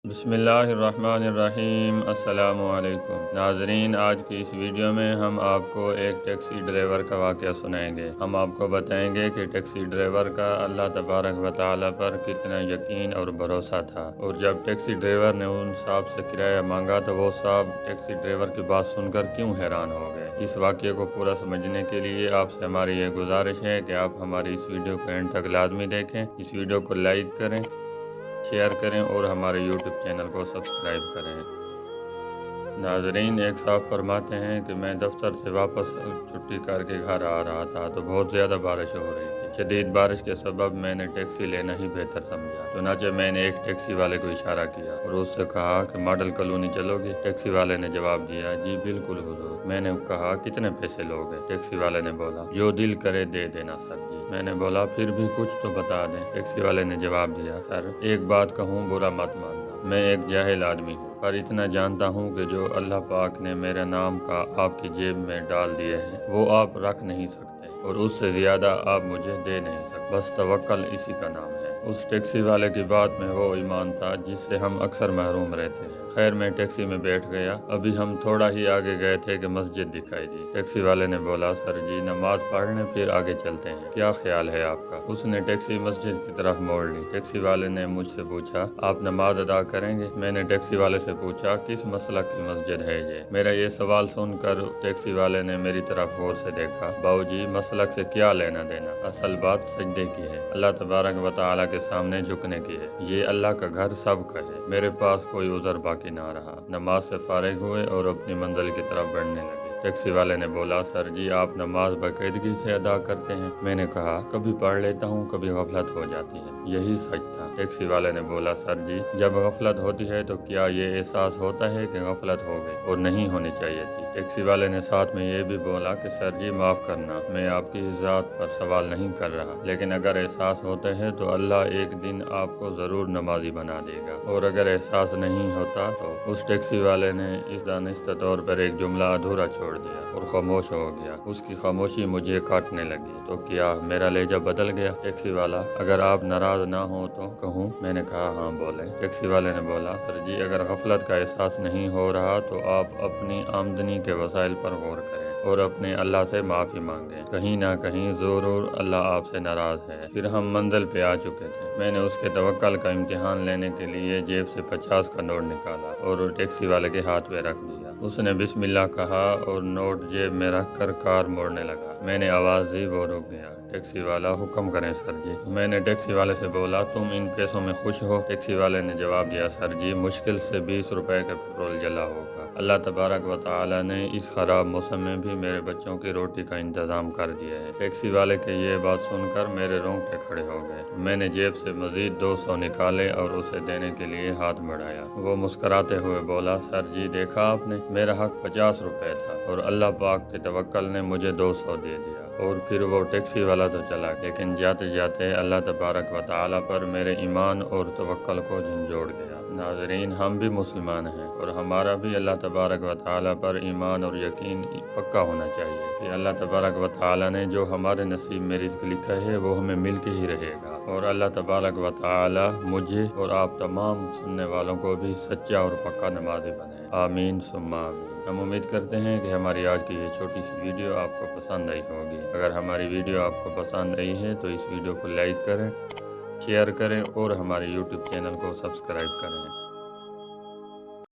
बिस्मिल्लाहिर्रहमानिर्रहीम। अस्सलाम वालेकुम नाज़रीन, आज की इस वीडियो में हम आपको एक टैक्सी ड्राइवर का वाक़या सुनाएंगे। हम आपको बताएंगे कि टैक्सी ड्राइवर का अल्लाह तबारक व तआला पर कितना यकीन और भरोसा था, और जब टैक्सी ड्राइवर ने उन साहब से किराया मांगा तो वो साहब टैक्सी ड्राइवर की बात सुनकर क्यों हैरान हो गए। इस वाक़े को पूरा समझने के लिए आपसे हमारी ये गुजारिश है कि आप हमारी इस वीडियो को एंड तक लाजमी देखें। इस वीडियो को लाइक करें, शेयर करें और हमारे यूट्यूब चैनल को सब्सक्राइब करें। नाजरीन, एक साहब फरमाते हैं कि मैं दफ्तर से वापस छुट्टी करके घर आ रहा था तो बहुत ज़्यादा बारिश हो रही थी। शदीद बारिश के सबब मैंने टैक्सी लेना ही बेहतर समझा। चुनांचे मैंने एक टैक्सी वाले को इशारा किया और उससे कहा कि मॉडल कॉलोनी चलोगे। टैक्सी वाले ने जवाब दिया, जी बिल्कुल हुजूर। मैंने कहा, कितने पैसे लोगे? टैक्सी वाले ने बोला, जो दिल करे दे देना सर जी। मैंने बोला, फिर भी कुछ तो बता दें। टैक्सी वाले ने जवाब दिया, सर एक बात कहूँ, बुरा मत मानना, मैं एक जाहिल आदमी हूँ, पर इतना जानता हूँ कि जो अल्लाह पाक ने मेरे नाम का आपकी जेब में डाल दिए हैं वो आप रख नहीं सकते, और उससे ज़्यादा आप मुझे दे नहीं सकते। बस तवक्कल इसी का नाम है। उस टैक्सी वाले की बात में वो ईमान था जिससे हम अक्सर महरूम रहते हैं। खैर, मैं टैक्सी में बैठ गया। अभी हम थोड़ा ही आगे गए थे कि मस्जिद दिखाई दी। टैक्सी वाले ने बोला, सर जी नमाज पढ़ने फिर आगे चलते हैं, क्या ख्याल है आपका? उसने टैक्सी मस्जिद की तरफ मोड़ ली। टैक्सी वाले ने मुझसे पूछा, आप नमाज अदा करेंगे? मैंने टैक्सी वाले से पूछा, किस मसलक की मस्जिद है ये? मेरा ये सवाल सुनकर टैक्सी वाले ने मेरी तरफ गौर से देखा। बाबूजी, मसलक से क्या लेना देना, असल बात सजदे की है, अल्लाह तबारक व तआला के सामने झुकने की है। ये अल्लाह का घर सबका है। मेरे पास कोई उज़र बाकी ना रहा। नमाज से फारिग हुए और अपनी मंजिल की तरफ बढ़ने लगे। टैक्सी वाले ने बोला, सर जी आप नमाज बाकायदगी से अदा करते हैं? मैंने कहा, कभी पढ़ लेता हूँ, कभी गफलत हो जाती है। यही सच था। टैक्सी वाले ने बोला, सर जी जब गफलत होती है तो क्या ये एहसास होता है कि गफलत हो गई और नहीं होनी चाहिए थी? टैक्सी वाले ने साथ में ये भी बोला कि सर जी माफ़ करना, मैं आपकी ज़ात पर सवाल नहीं कर रहा, लेकिन अगर एहसास होता है तो अल्लाह एक दिन आपको ज़रूर नमाजी बना देगा, और अगर एहसास नहीं होता तो। उस टैक्सी वाले ने इस दानिस्ता तौर पर एक जुमला अधूरा छोड़ दिया और खामोश हो गया। उसकी खामोशी मुझे काटने लगी। तो क्या मेरा लहजा बदल गया? टैक्सी वाला, अगर आप नाराज़ ना हो तो कहूँ? मैंने कहा, हाँ बोले। टैक्सी वाले ने बोला, सर जी अगर गफलत का एहसास नहीं हो रहा तो आप अपनी आमदनी के वसाइल पर गौर करें और अपने अल्लाह से माफ़ी मांगें। कहीं ना कहीं ज़रूर अल्लाह आपसे नाराज़ है। फिर हम मंजिल पे आ चुके थे। मैंने उसके तवक्कल का इम्तिहान लेने के लिए जेब से 50 का नोट निकाला और टैक्सी वाले के हाथ में रख दिया। उसने बिस्मिल्लाह कहा और नोट जेब में रख कर कार मोड़ने लगा। मैंने आवाज़ दी, वो रुक गया। टैक्सी वाला, हुक्म करें सर जी। मैंने टैक्सी वाले से बोला, तुम इन पैसों में खुश हो? टैक्सी वाले ने जवाब दिया, सर जी मुश्किल से 20 रुपए का पेट्रोल जला होगा। अल्लाह तबारक व तआला ने इस ख़राब मौसम में भी मेरे बच्चों की रोटी का इंतज़ाम कर दिया है। टैक्सी वाले के ये बात सुनकर मेरे रोंगटे खड़े हो गए। मैंने जेब से मज़ीद 200 निकाले और उसे देने के लिए हाथ बढ़ाया। वो मुस्कराते हुए बोला, सर जी देखा आपने, मेरा हक 50 रुपए था और अल्लाह पाक के तवक्कल ने मुझे 200 दे दिया। और फिर वो टैक्सी वाला तो चला, लेकिन जाते जाते अल्लाह तबारक व तआला पर मेरे ईमान और तवक्कल को झंझोड़ गया। नाज़रीन, हम भी मुसलमान हैं और हमारा भी अल्लाह तबारक व तआला पर ईमान और यकीन पक्का होना चाहिए कि अल्लाह तबारक व तआला ने जो हमारे नसीब में रिज़्क़ लिखा है वो हमें मिल के ही रहेगा। और अल्लाह तबारक व तआला मुझे और आप तमाम सुनने वालों को भी सच्चा और पक्का नमाज़ी बनाए। आमीन सुम्मा आमीन। हम उम्मीद करते हैं कि हमारी आज की ये छोटी सी वीडियो आपको पसंद आई होगी। अगर हमारी वीडियो आपको पसंद आई है तो इस वीडियो को लाइक करें, शेयर करें और हमारे यूट्यूब चैनल को सब्सक्राइब करें।